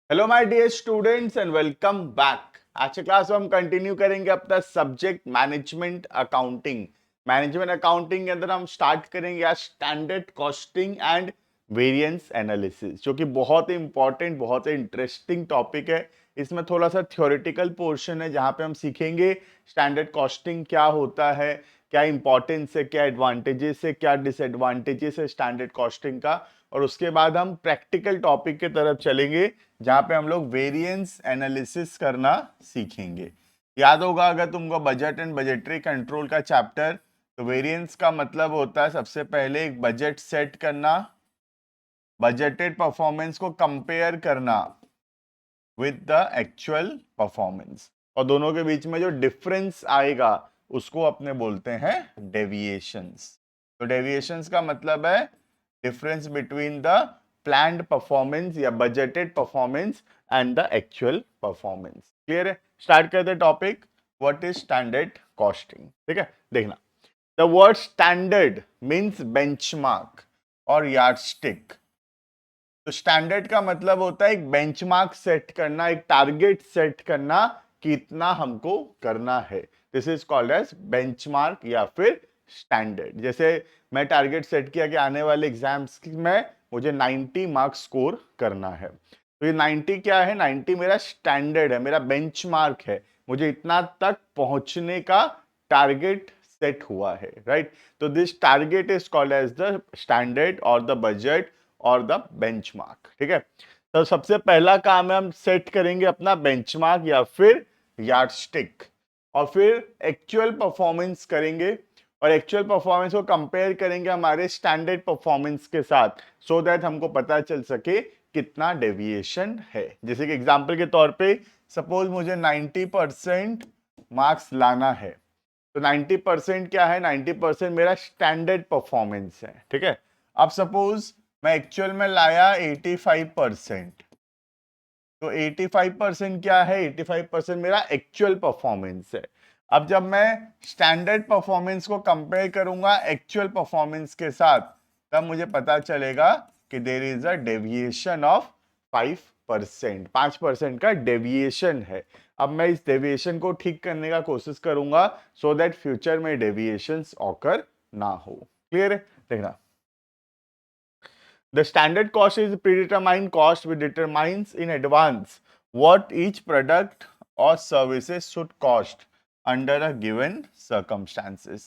Hello my dear students and welcome back. आज के class में हम कंटिन्यू करेंगे अपना subject management accounting. Management accounting के अंदर हम स्टार्ट करेंगे आज standard costing and variance analysis, जो कि बहुत ही इंपॉर्टेंट, बहुत ही इंटरेस्टिंग टॉपिक है। इसमें थोड़ा सा थ्योरेटिकल पोर्शन है जहाँ पे हम सीखेंगे स्टैंडर्ड कॉस्टिंग क्या होता है, क्या इंपॉर्टेंस है, क्या एडवांटेजेस है, क्या डिसएडवांटेजेस है स्टैंडर्ड कॉस्टिंग का। और उसके बाद हम प्रैक्टिकल टॉपिक की तरफ चलेंगे जहां पे हम लोग वेरिएंस एनालिसिस करना सीखेंगे। याद होगा अगर तुमको बजट एंड बजटरी कंट्रोल का चैप्टर, तो वेरिएंस का मतलब होता है सबसे पहले एक बजट सेट करना, बजटेड परफॉर्मेंस को कंपेयर करना विद द एक्चुअल परफॉर्मेंस, और दोनों के बीच में जो डिफरेंस आएगा उसको अपने बोलते हैं डेविएशंस। तो डेविएशंस का मतलब है difference between the planned performance या budgeted performance and the actual performance. Clear है? स्टार्ट करते topic. What is standard costing? ठीक है, देखना। The word standard means benchmark और यार्डस्टिक। तो स्टैंडर्ड का मतलब होता है एक बेंचमार्क सेट करना, एक टारगेट सेट करना कि इतना हमको करना है। This is called as benchmark या फिर स्टैंडर्ड। जैसे मैं टारगेट सेट किया कि आने वाले एग्जाम्स में मुझे 90 मार्क्स स्कोर करना है, तो ये 90 क्या है? 90 मेरा स्टैंडर्ड है, मेरा बेंचमार्क है, मुझे इतना तक पहुंचने का टारगेट सेट हुआ है, राइट? तो this target is called as the standard और द बजट और द बेंचमार्क। ठीक है, तो सबसे पहला काम है हम सेट करेंगे अपना बेंचमार्क या फिर यार्डस्टिक, और फिर एक्चुअल परफॉर्मेंस करेंगे, और एक्चुअल परफॉर्मेंस को कंपेयर करेंगे हमारे स्टैंडर्ड परफॉर्मेंस के साथ, सो दैट हमको पता चल सके कितना डेविएशन है। जैसे कि एग्जांपल के तौर पे सपोज मुझे 90% मार्क्स लाना है, तो 90% क्या है? 90% मेरा स्टैंडर्ड परफॉर्मेंस है। ठीक है, अब सपोज मैं एक्चुअल में लाया 85%, तो 85% क्या है? 85% मेरा एक्चुअल परफॉर्मेंस है। अब जब मैं स्टैंडर्ड परफॉर्मेंस को कंपेयर करूंगा एक्चुअल परफॉर्मेंस के साथ, तब मुझे पता चलेगा कि there is a deviation of 5%। 5% का डेविएशन है। अब मैं इस डेविएशन को ठीक करने का कोशिश करूंगा सो दैट फ्यूचर में डेविएशंस ऑकर ना हो। क्लियर है? देखना, the standard cost is a predetermined cost which determines in advance what each product or services should cost under a given circumstances.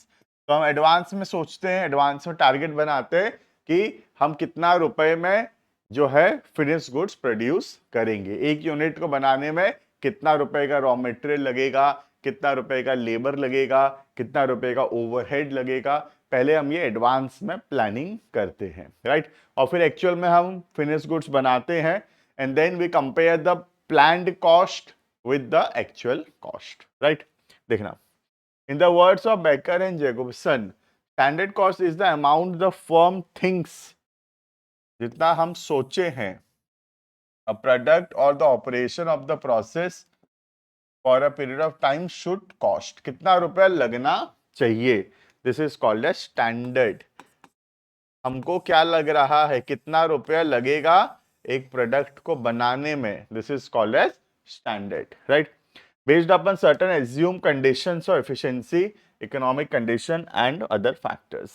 तो हम एडवांस में सोचते हैं, एडवांस में टारगेट बनाते हैं कि हम कितना रुपए में जो है फिनिश गुड्स प्रोड्यूस करेंगे। एक यूनिट को बनाने में कितना रुपए का रॉ मटेरियल लगेगा, कितना रुपए का लेबर लगेगा, कितना रुपए का ओवरहेड लगेगा। पहले हम ये एडवांस में प्लानिंग करते हैं, राइट? और फिर एक्चुअल में हम फिनिश गुड्स बनाते हैं, and then we compare the planned cost with the actual cost, right? देखना, in the words of Baker and Jacobson, standard cost is the amount the firm thinks, जितना हम सोचे हैं, अ प्रोडक्ट और the operation of the process for a period of time should cost, कितना रुपया लगना चाहिए। This is called as standard. हमको क्या लग रहा है, कितना रुपया लगेगा एक प्रोडक्ट को बनाने में, this is called as standard, right? Based upon certain assume conditions of efficiency, economic condition and other factors.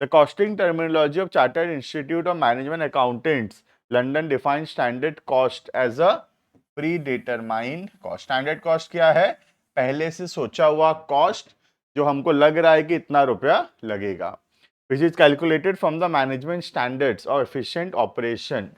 The costing terminology of chartered institute of management accountants London define standard cost as a predetermined cost. Standard cost क्या है? पहले से सोचा हुआ cost, जो हमको लग रहा है कि इतना रुपया लगेगा, which is calculated from the management standards of efficient operation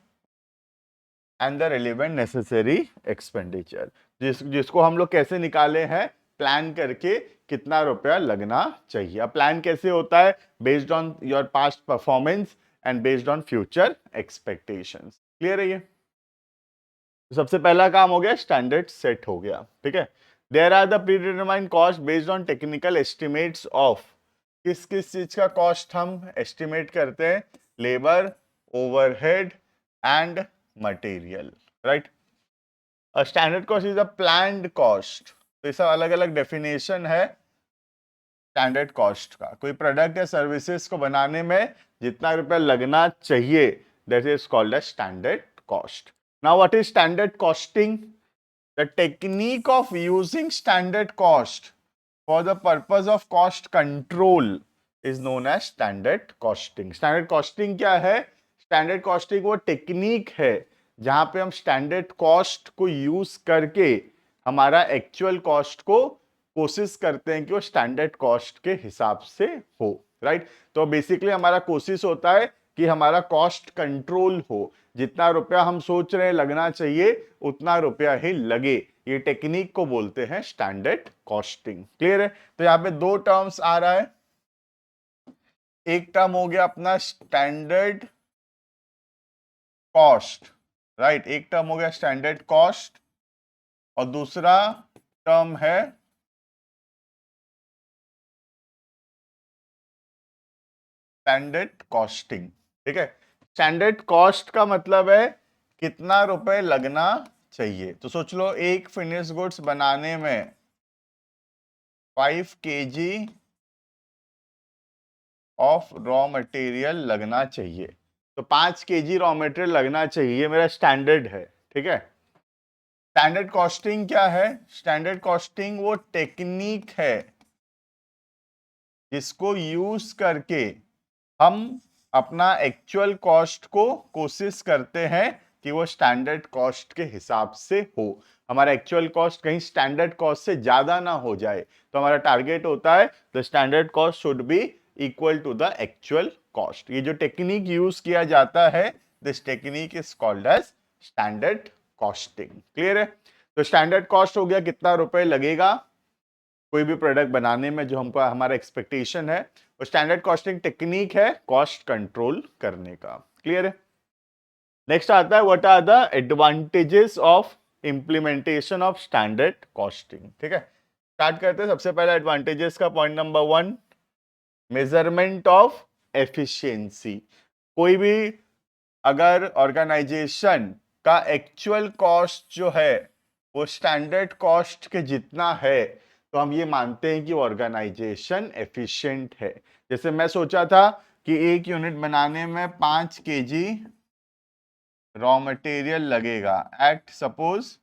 and the relevant necessary expenditure। जिसको हम लोग कैसे निकाले हैं? प्लान करके कितना रुपया लगना चाहिए। अब प्लान कैसे होता है? Based on your past performance and based on future expectations. Clear है ये? तो सबसे पहला काम हो गया, स्टैंडर्ड सेट हो गया। ठीक है, there are the predetermined cost based on technical estimates of, किस किस चीज का कॉस्ट हम एस्टिमेट करते हैं? Labour, overhead and material, right? A standard cost is a planned cost. तो ये सब अलग अलग डेफिनेशन है स्टैंडर्ड कॉस्ट का। कोई प्रोडक्ट या सर्विसेज को बनाने में जितना रुपया लगना चाहिए, that is called as standard cost. Now, what is standard costing? The technique of using standard cost for the purpose of cost control is known as standard costing. Standard costing क्या है? Standard costing वो technique है जहां पे हम standard cost को use करके हमारा एक्चुअल कॉस्ट को कोशिश करते हैं कि वो स्टैंडर्ड कॉस्ट के हिसाब से हो, राइट? तो बेसिकली हमारा कोशिश होता है कि हमारा कॉस्ट कंट्रोल हो, जितना रुपया हम सोच रहे हैं लगना चाहिए उतना रुपया ही लगे। ये टेक्निक को बोलते हैं स्टैंडर्ड कॉस्टिंग। क्लियर है? तो यहाँ पे दो टर्म्स आ रहा है, एक टर्म हो गया अपना स्टैंडर्ड कॉस्ट, राइट? एक टर्म हो गया स्टैंडर्ड कॉस्ट और दूसरा टर्म है स्टैंडर्ड कॉस्टिंग। ठीक है? स्टैंडर्ड कॉस्ट का मतलब है कितना रुपए लगना चाहिए। तो सोच लो एक फिनिश गुड्स बनाने में 5 kg ऑफ रॉ मटेरियल लगना चाहिए, तो 5 kg रॉ मटेरियल लगना चाहिए, मेरा स्टैंडर्ड है। ठीक है? स्टैंडर्ड कॉस्टिंग क्या है? स्टैंडर्ड कॉस्टिंग वो टेक्निक है जिसको यूज करके हम अपना एक्चुअल कॉस्ट को कोशिश करते हैं कि वो स्टैंडर्ड कॉस्ट के हिसाब से हो, हमारा एक्चुअल कॉस्ट कहीं स्टैंडर्ड कॉस्ट से ज्यादा ना हो जाए। तो हमारा टारगेट होता है the standard cost should be equal to the actual cost. ये जो टेक्निक यूज किया जाता है, this technique is called as standard costing. Clear है? तो स्टैंडर्ड कॉस्ट हो गया कितना रुपए लगेगा कोई भी प्रोडक्ट बनाने में, जो हमको हमारा एक्सपेक्टेशन है। और स्टैंडर्ड कॉस्टिंग टेक्निक है कॉस्ट कंट्रोल करने का। क्लियर है? नेक्स्ट आता है what are the advantages of implementation of standard costing. ठीक है? स्टार्ट करते हैं। सबसे पहले एडवांटेजेस का point number 1, measurement of efficiency. कोई भी अगर ऑर्गेनाइजेशन का एक्चुअल कॉस्ट जो है वो स्टैंडर्ड कॉस्ट के जितना है, तो हम ये मानते हैं कि ऑर्गेनाइजेशन एफिशिएंट है। जैसे मैं सोचा था कि एक यूनिट बनाने में 5 kg रॉ मटेरियल लगेगा at suppose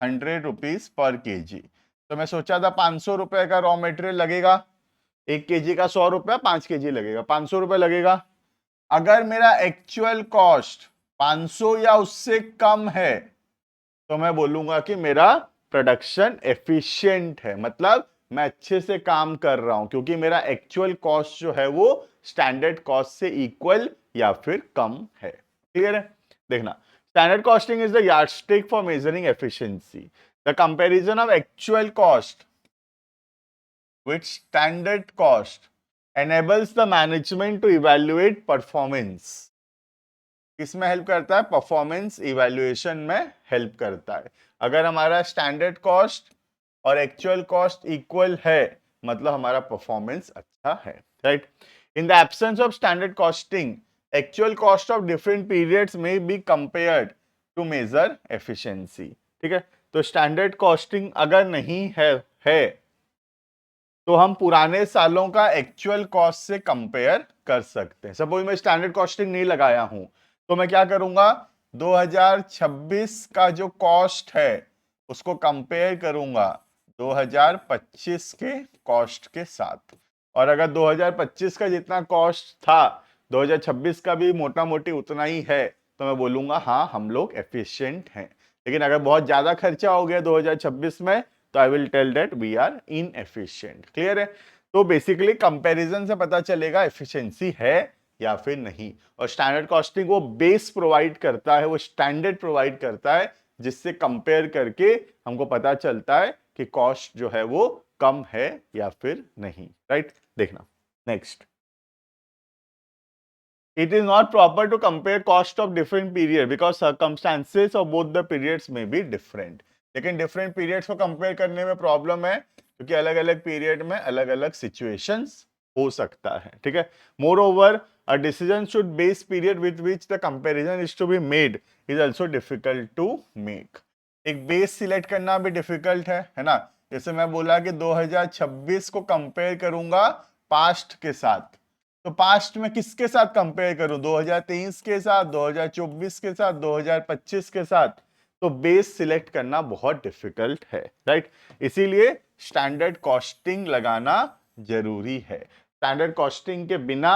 100 rupees per kg, तो मैं सोचा था 500 रुपए का रॉ मटेरियल लगेगा, 1 kg का 100 रुपया, 5 kg लगेगा, 500 रुपए लगेगा। अगर मेरा एक्चुअल कॉस्ट 500 या उससे कम है तो मैं बोलूंगा कि मेरा प्रोडक्शन एफिशिएंट है, मतलब मैं अच्छे से काम कर रहा हूं, क्योंकि मेरा एक्चुअल कॉस्ट जो है वो स्टैंडर्ड कॉस्ट से इक्वल या फिर कम है। क्लियर है? देखना, standard costing is the yardstick for measuring efficiency. The comparison of actual cost with standard cost enables the management to evaluate performance। किसमें हेल्प करता है? परफॉर्मेंस इवैल्यूएशन में हेल्प करता है। अगर हमारा स्टैंडर्ड कॉस्ट और एक्चुअल कॉस्ट इक्वल है, मतलब हमारा परफॉर्मेंस अच्छा है, right? In the absence of standard costing, actual cost of different periods में be compared to measure efficiency. ठीक है? तो स्टैंडर्ड कॉस्टिंग अगर नहीं है तो हम पुराने सालों का एक्चुअल कॉस्ट से कंपेयर कर सकते हैं। सपोज मैं स्टैंडर्ड कॉस्टिंग नहीं लगाया हूं, तो मैं क्या करूंगा? 2026 का जो कॉस्ट है उसको कंपेयर करूंगा 2025 के कॉस्ट के साथ, और अगर 2025 का जितना कॉस्ट था 2026 का भी मोटा मोटी उतना ही है, तो मैं बोलूंगा हाँ हम लोग एफिशिएंट हैं। लेकिन अगर बहुत ज्यादा खर्चा हो गया 2026 में, तो I will tell that we are inefficient. Clear है? तो बेसिकली कंपैरिजन से पता चलेगा एफिशिएंसी है या फिर नहीं। और स्टैंडर्ड कॉस्टिंग वो बेस प्रोवाइड करता है, वो स्टैंडर्ड प्रोवाइड करता है जिससे कंपेयर करके हमको पता चलता है कि कॉस्ट जो है वो कम है या फिर नहीं, राइट? देखना next, it is not proper to compare cost of different period because circumstances of both the periods may be different। लेकिन different periods को compare करने में problem है क्योंकि अलग अलग period में अलग अलग situations हो सकता है। ठीक है? Moreover, a decision should base period with which the comparison is to be made is also difficult to make। एक base select करना भी difficult है ना? जैसे मैं बोला कि 2026 को compare करूंगा past के साथ, तो पास्ट में किसके साथ कंपेयर करूं? 2023 के साथ, 2024 के साथ, 2025 के साथ? तो बेस सिलेक्ट करना बहुत डिफिकल्ट है, राइट। इसीलिए स्टैंडर्ड कॉस्टिंग लगाना जरूरी है। स्टैंडर्ड कॉस्टिंग के बिना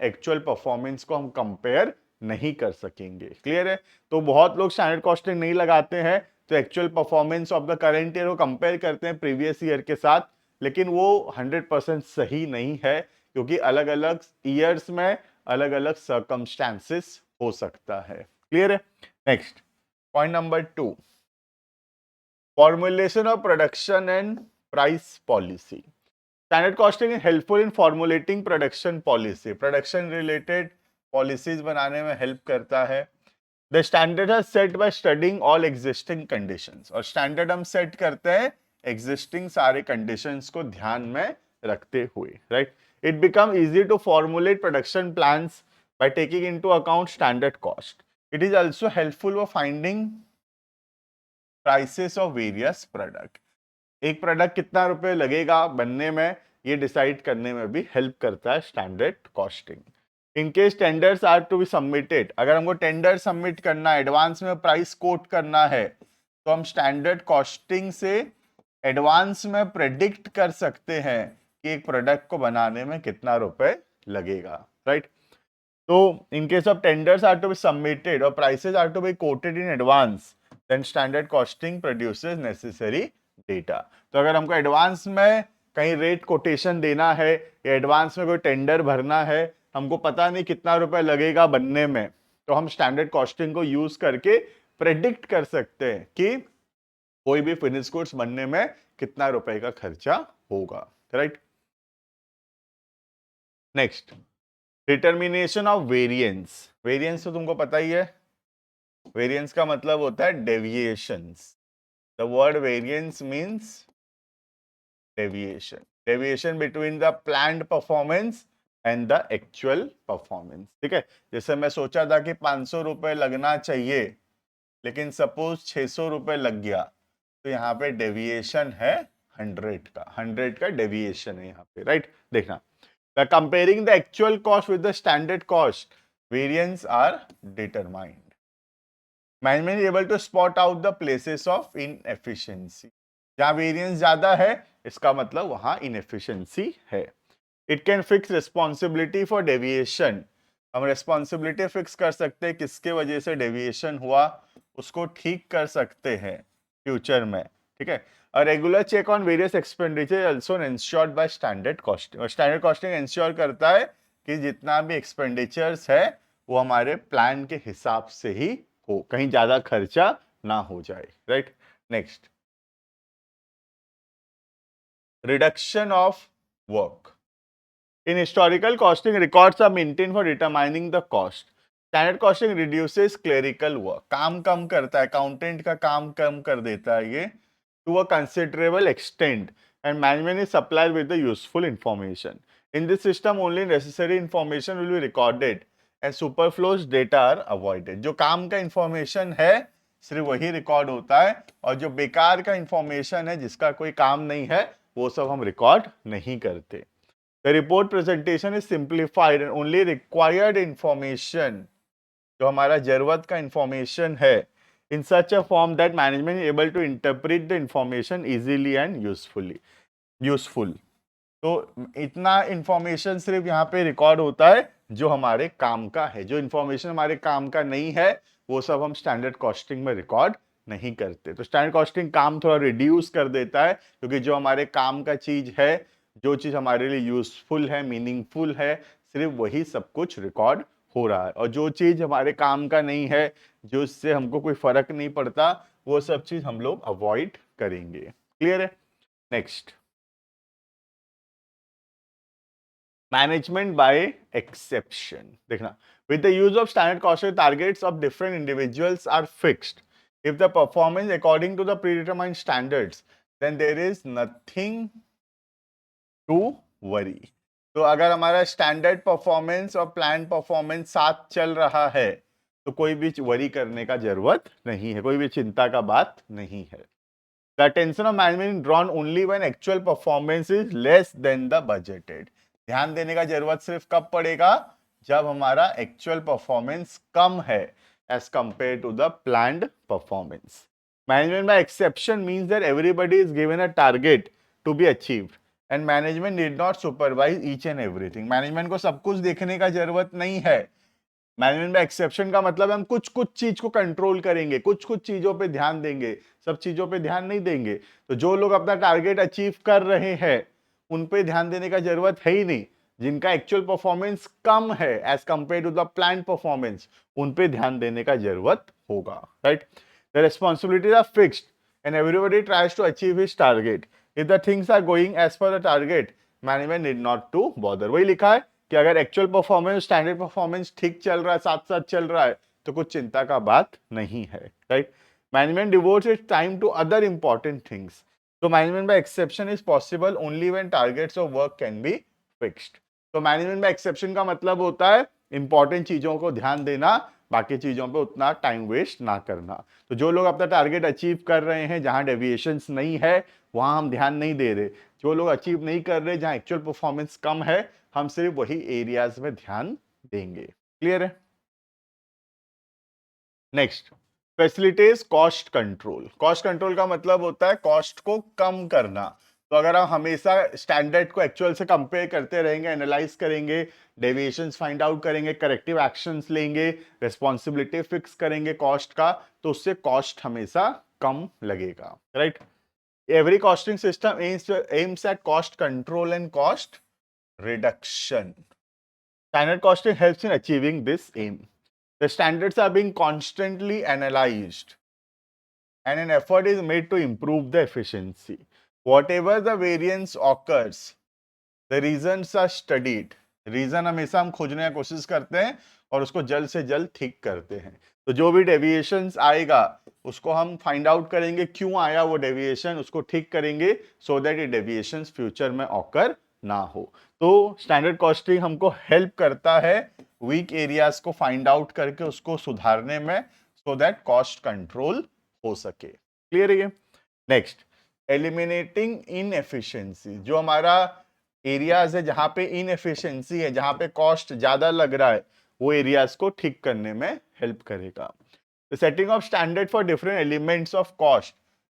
एक्चुअल परफॉर्मेंस को हम कंपेयर नहीं कर सकेंगे, क्लियर है। तो बहुत लोग स्टैंडर्ड कॉस्टिंग नहीं लगाते हैं, तो actual performance of the current year को कंपेयर करते हैं प्रीवियस ईयर के साथ, लेकिन वो 100% सही नहीं है, क्योंकि अलग अलग ईयर्स में अलग अलग सर्कमस्टेंसेस हो सकता है, क्लियर है। Next point number 2, formulation of production and price policy. Standard costing is helpful in formulating production policy. Production related policies बनाने में help करता है। The standard is set by studying all existing conditions. और standard हम set करते हैं existing सारे conditions को ध्यान में रखते हुए, right? It becomes easy to formulate production plans by taking into account standard cost. It is also helpful for finding prices of various product. एक प्रोडक्ट कितना रुपए लगेगा बनने में, ये डिसाइड करने में भी हेल्प करता है standard costing. In case tenders are to be submitted, अगर हमको टेंडर सबमिट करना है, एडवांस में प्राइस कोट करना है, तो हम स्टैंडर्ड कॉस्टिंग से एडवांस में प्रेडिक्ट कर सकते हैं कि एक प्रोडक्ट को बनाने में कितना रुपए लगेगा, राइट। तो in case of tenders are to be submitted or prices are to be quoted in advance, then standard costing produces necessary data. तो अगर हमको एडवांस में कहीं रेट कोटेशन देना है या एडवांस में कोई टेंडर भरना है, हमको पता नहीं कितना रुपए लगेगा बनने में, तो हम स्टैंडर्ड कॉस्टिंग को यूज करके प्रेडिक्ट कर सकते हैं कि कोई भी फिनिश गुड्स बनने में कितना रुपए का खर्चा होगा, right. Next, determination of variance. Variance तो तुमको पता ही है, वेरिएंस का मतलब होता है deviations. The word variance means deviation, deviation between the planned performance and the actual performance, ठीक है। जैसे मैं सोचा था कि 500 रुपए लगना चाहिए, लेकिन सपोज 600 रुपए लग गया, तो यहाँ पे डेविएशन है 100 का, 100 का डेविएशन है यहाँ पे, राइट। देखना, by comparing the actual cost with the standard cost, variance are determined. Management is able to spot out the places of inefficiency. जहाँ वेरिएंस ज्यादा है, इसका मतलब वहां इनएफिशिएंसी है। It can fix responsibility for deviation. हम responsibility fix कर सकते हैं किसके वजह से डेविएशन हुआ, उसको ठीक कर सकते हैं फ्यूचर में, ठीक है। A regular check on various expenditure is also ensured by standard costing. और standard costing ensure करता है कि जितना भी expenditures है वो हमारे प्लान के हिसाब से ही हो, कहीं ज्यादा खर्चा ना हो जाए, right. Next, reduction of work. In historical costing, records are maintained for determining the cost. Standard costing reduces clerical work. काम कम करता है, accountant का काम कम कर देता है ये to a considerable extent, and management is supplied with the useful information. In this system, only necessary information will be recorded and superfluous data are avoided. जो काम का information है सिर्फ वही रिकॉर्ड होता है, और जो बेकार का इंफॉर्मेशन है जिसका कोई काम नहीं है वो सब हम रिकॉर्ड नहीं करते। The report presentation is simplified and only required information, जो हमारा जरूरत का इंफॉर्मेशन है, in such a form that management is able to interpret the information easily and useful. तो इतना इंफॉर्मेशन सिर्फ यहाँ पे रिकॉर्ड होता है जो हमारे काम का है, जो इंफॉर्मेशन हमारे काम का नहीं है वो सब हम स्टैंडर्ड कॉस्टिंग में रिकॉर्ड नहीं करते। तो स्टैंडर्ड कॉस्टिंग काम थोड़ा रिड्यूस कर देता है, क्योंकि जो हमारे काम का चीज है, जो चीज हमारे लिए यूजफुल है, मीनिंगफुल है, सिर्फ वही सब कुछ रिकॉर्ड हो रहा है, और जो चीज हमारे काम का नहीं है, जो इससे हमको कोई फर्क नहीं पड़ता, वो सब चीज हम लोग अवॉइड करेंगे, क्लियर है। Next, management by exception. देखना, with the use of standard costing, targets of different individuals are fixed. If the performance according to the predetermined standards, then there is nothing to worry. तो अगर हमारा standard performance और plan performance साथ चल रहा है, तो कोई भी वरी करने का जरूरत नहीं है, कोई भी चिंता का बात नहीं है। The attention of management is drawn only when actual performance is less than the budgeted. ध्यान देने का जरूरत सिर्फ कब पड़ेगा, जब हमारा एक्चुअल परफॉर्मेंस कम है as compare to the planned performance. Management by exception means that everybody is given a target to be achieved and management need not supervise each and everything. Management को सब कुछ देखने का जरूरत नहीं है. मैनेजमेंट बाय एक्सेप्शन का मतलब हम कुछ कुछ चीज को कंट्रोल करेंगे, कुछ कुछ चीजों पे ध्यान देंगे, सब चीजों पे ध्यान नहीं देंगे. तो जो लोग अपना टारगेट अचीव कर रहे हैं उन पे ध्यान देने का जरूरत है ही नहीं. जिनका एक्चुअल परफॉर्मेंस कम है as compare to the plan performance, उन पे ध्यान देने का जरूरत होगा. Right. The responsibilities are fixed and everybody tries to achieve his target. If the things are going as per the target, management need not to bother. वही लिखा है कि अगर एक्चुअल परफॉर्मेंस, स्टैंडर्ड परफॉर्मेंस ठीक चल रहा है, साथ साथ चल रहा है, तो कुछ चिंता का बात नहीं है. Right. Management devotes its time to other important things. तो management by exception is possible only when targets of work can be fixed. तो मैनेजमेंट बाय एक्सेप्शन का मतलब होता है इंपॉर्टेंट चीजों को ध्यान देना, बाकी चीजों पे उतना टाइम वेस्ट ना करना. तो जो लोग अपना टारगेट अचीव कर रहे हैं, जहां डेविएशंस नहीं है वहां हम ध्यान नहीं दे रहे. जो लोग अचीव नहीं कर रहे, जहां एक्चुअल परफॉर्मेंस कम है, हम सिर्फ वही एरियाज में ध्यान देंगे. क्लियर है. Next, facilitates cost control. Cost control का मतलब होता है कॉस्ट को कम करना. तो अगर हम हमेशा स्टैंडर्ड को एक्चुअल से कंपेयर करते रहेंगे, एनालाइज करेंगे, डेविएशंस फाइंड आउट करेंगे, करेक्टिव एक्शंस लेंगे, रिस्पॉन्सिबिलिटी फिक्स करेंगे कॉस्ट का, तो उससे कॉस्ट हमेशा कम लगेगा. Right. Every costing system aims at cost control and cost reduction. Standard costing helps in achieving this aim. The standards are being constantly analyzed and an effort is made to improve the efficiency. Whatever the variance occurs, the reasons are studied. Reason हमेशा हम खोजने की कोशिश करते हैं और उसको जल्द से जल्द ठीक करते हैं. तो जो भी डेविएशंस आएगा उसको हम फाइंड आउट करेंगे क्यों आया वो डेविएशन, उसको ठीक करेंगे सो दैट ये डेविएशंस फ्यूचर में ऑकर ना हो. तो स्टैंडर्ड कॉस्टिंग हमको हेल्प करता है वीक एरियाज को फाइंड आउट करके उसको सुधारने में, सो दैट कॉस्ट कंट्रोल हो सके. क्लियर है. Next, eliminating inefficiency. जो हमारा एरियाज है जहां पे इनएफिशिएंसी है, जहां पे कॉस्ट ज्यादा लग रहा है, वो एरियाज को ठीक करने में हेल्प करेगा. The setting of standard for different elements of cost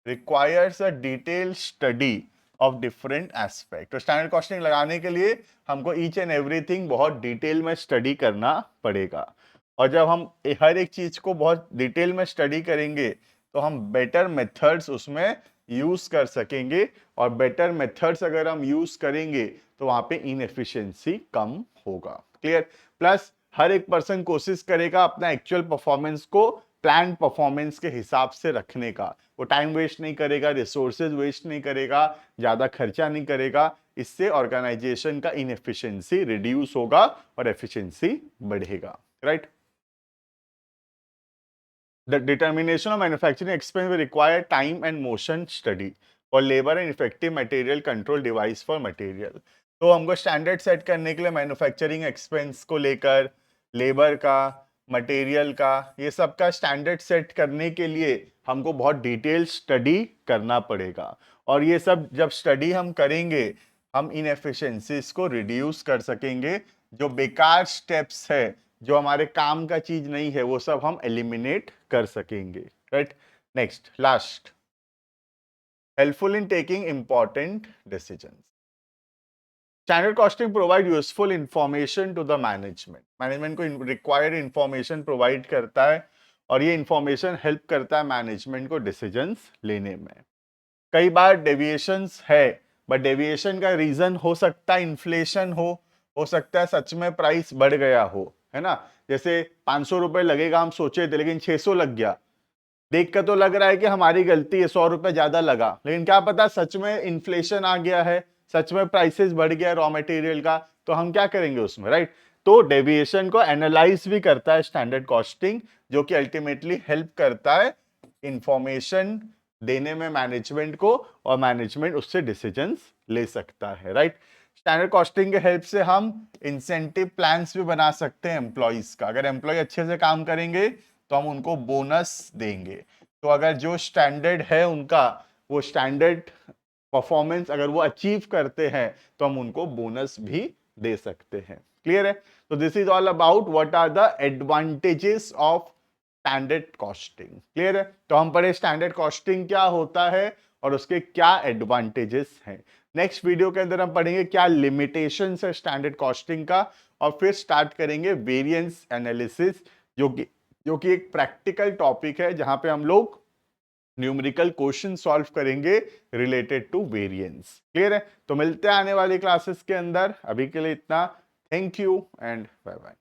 requires a detailed study of different aspect. तो स्टैंडर्ड कॉस्टिंग लगाने के लिए हमको ईच एंड एवरीथिंग बहुत डिटेल में स्टडी करना पड़ेगा. और जब हम हर एक चीज को बहुत डिटेल में स्टडी करेंगे तो हम बेटर मेथड्स उसमें यूज कर सकेंगे, और बेटर मेथड्स अगर हम यूज करेंगे तो वहां पे इनएफिशिएंसी कम होगा. क्लियर. प्लस हर एक पर्सन कोशिश करेगा अपना एक्चुअल परफॉर्मेंस को प्लान परफॉर्मेंस के हिसाब से रखने का. वो टाइम वेस्ट नहीं करेगा, रिसोर्सेज वेस्ट नहीं करेगा, ज्यादा खर्चा नहीं करेगा. इससे ऑर्गेनाइजेशन का इनएफिशिएंसी रिड्यूस होगा और एफिशिएंसी बढ़ेगा. Right. The determination of manufacturing expense will require time and motion study for labor and effective material control device for material. तो हमको स्टैंडर्ड सेट करने के लिए मैन्युफैक्चरिंग एक्सपेंस को लेकर, लेबर का, मटेरियल का, ये सब का स्टैंडर्ड सेट करने के लिए हमको बहुत डिटेल स्टडी करना पड़ेगा. और ये सब जब स्टडी हम करेंगे, हम इनएफिशिएंसीज को रिड्यूस कर सकेंगे. जो बेकार स्टेप्स है, जो हमारे काम का चीज नहीं है, वो सब हम एलिमिनेट कर सकेंगे. Right. Next, last, helpful in taking important decisions. Standard costing provide useful information to the management. Management को रिक्वायर्ड इंफॉर्मेशन प्रोवाइड करता है और ये इंफॉर्मेशन हेल्प करता है मैनेजमेंट को डिसीजंस लेने में. कई बार डेविएशंस है, बट डेविएशन का रीजन हो सकता है इन्फ्लेशन हो सकता है सच में प्राइस बढ़ गया हो, है ना. जैसे 500 रुपए लगेगा हम सोचे थे, लेकिन 600 लग गया. देख कर तो लग रहा है कि हमारी गलती है, 100 रुपए ज्यादा लगा, लेकिन क्या पता सच में इन्फ्लेशन आ गया है, सच में प्राइसेस बढ़ गया रॉ मटेरियल का, तो हम क्या करेंगे उसमें. राइट. तो डेविएशन को एनालाइज भी करता है स्टैंडर्ड कॉस्टिंग, जो कि अल्टीमेटली हेल्प करता है इंफॉर्मेशन देने में मैनेजमेंट को, और मैनेजमेंट उससे डिसीजंस ले सकता है. राइट. स्टैंडर्ड कॉस्टिंग के हेल्प से हम इंसेंटिव प्लान्स भी बना सकते हैं एम्प्लॉइज का. अगर एम्प्लॉय अच्छे से काम करेंगे तो हम उनको बोनस देंगे. तो अगर जो स्टैंडर्ड है उनका, वो स्टैंडर्ड परफॉर्मेंस अगर वो अचीव करते हैं तो हम उनको बोनस भी दे सकते हैं. क्लियर है. तो this is all about what are the advantages of standard costing. Clear है? तो हम पढ़े स्टैंडर्ड कॉस्टिंग क्या होता है और उसके क्या एडवांटेजेस हैं। नेक्स्ट वीडियो के अंदर हम पढ़ेंगे क्या लिमिटेशंस है स्टैंडर्ड कॉस्टिंग का, और फिर स्टार्ट करेंगे वेरिएंस एनालिसिस, जो कि एक प्रैक्टिकल टॉपिक है जहां पे हम लोग न्यूमेरिकल क्वेश्चन सॉल्व करेंगे रिलेटेड टू वेरिएंस। क्लियर है? तो मिलते हैं आने वाली क्लासेस के अंदर। अभी के लिए इतना। Thank you and bye bye.